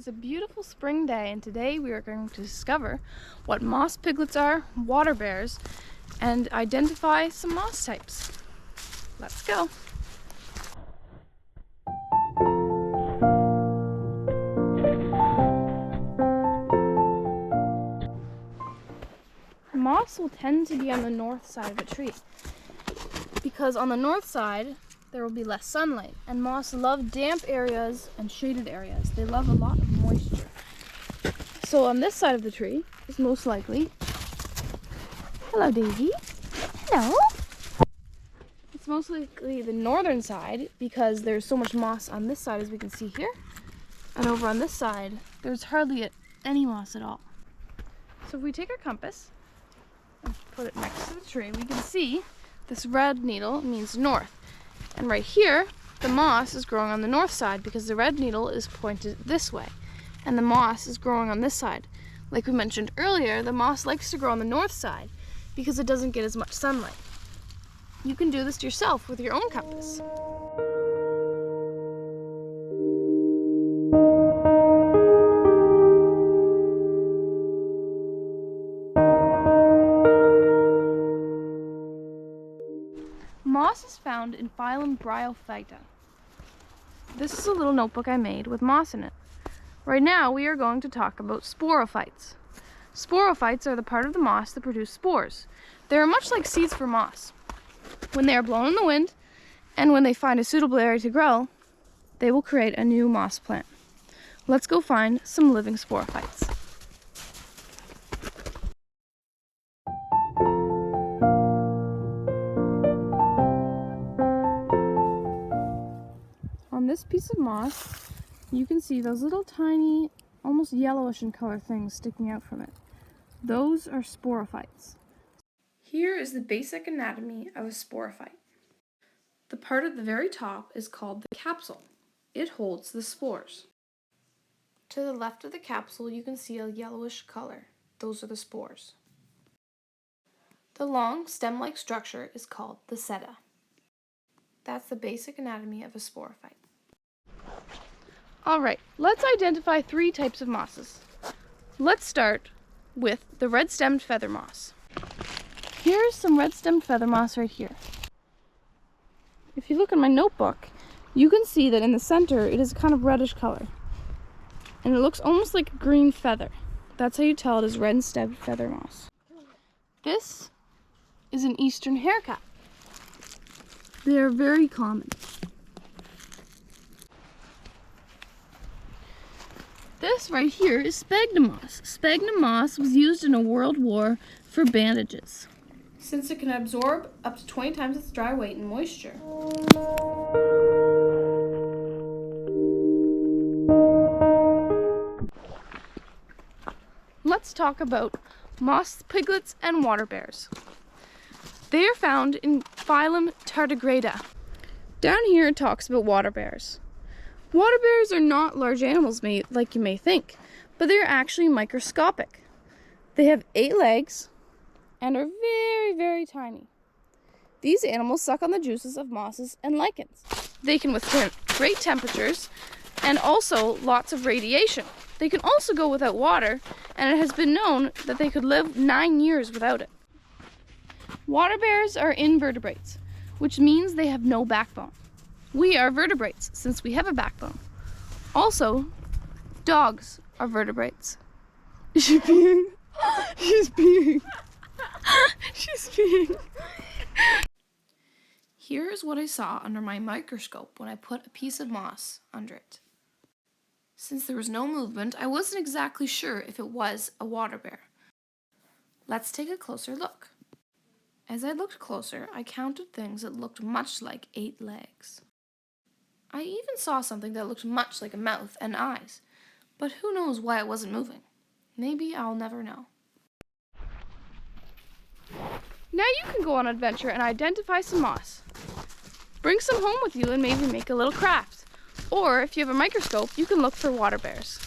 It's a beautiful spring day, and today we are going to discover what moss piglets are, water bears, and identify some moss types. Let's go. Moss will tend to be on the north side of a tree because on the north side there will be less sunlight, and moss love damp areas and shaded areas. They love a lot of moisture. So on this side of the tree is most likely, hello Daisy, hello. It's most likely the northern side because there's so much moss on this side as we can see here, and over on this side there's hardly any moss at all. So if we take our compass and put it next to the tree, we can see this red needle means north. And right here, the moss is growing on the north side because the red needle is pointed this way. And the moss is growing on this side. Like we mentioned earlier, the moss likes to grow on the north side because it doesn't get as much sunlight. You can do this yourself with your own compass. Moss is found in phylum Bryophyta. This is a little notebook I made with moss in it. Right now we are going to talk about sporophytes. Sporophytes are the part of the moss that produce spores. They are much like seeds for moss. When they are blown in the wind, and when they find a suitable area to grow, they will create a new moss plant. Let's go find some living sporophytes. On this piece of moss, you can see those little tiny, almost yellowish in color things sticking out from it. Those are sporophytes. Here is the basic anatomy of a sporophyte. The part at the very top is called the capsule. It holds the spores. To the left of the capsule, you can see a yellowish color. Those are the spores. The long stem-like structure is called the seta. That's the basic anatomy of a sporophyte. Alright, let's identify 3 types of mosses. Let's start with the red-stemmed feather moss. Here's some red-stemmed feather moss right here. If you look in my notebook, you can see that in the center it is kind of reddish color. And it looks almost like a green feather. That's how you tell it is red-stemmed feather moss. This is an eastern haircap. They are very common. This right here is sphagnum moss. Sphagnum moss was used in a world war for bandages, since it can absorb up to 20 times its dry weight in moisture. Let's talk about moss piglets and water bears. They are found in phylum Tardigrada. Down here it talks about water bears. Water bears are not large animals like you may think, but they are actually microscopic. They have 8 legs and are very, very tiny. These animals suck on the juices of mosses and lichens. They can withstand great temperatures and also lots of radiation. They can also go without water, and it has been known that they could live 9 years without it. Water bears are invertebrates, which means they have no backbone. We are vertebrates, since we have a backbone. Also, dogs are vertebrates. Is she peeing? She's peeing. She's peeing. Here's what I saw under my microscope when I put a piece of moss under it. Since there was no movement, I wasn't exactly sure if it was a water bear. Let's take a closer look. As I looked closer, I counted things that looked much like 8 legs. I even saw something that looked much like a mouth and eyes, but who knows why it wasn't moving. Maybe I'll never know. Now you can go on an adventure and identify some moss. Bring some home with you and maybe make a little craft. Or if you have a microscope, you can look for water bears.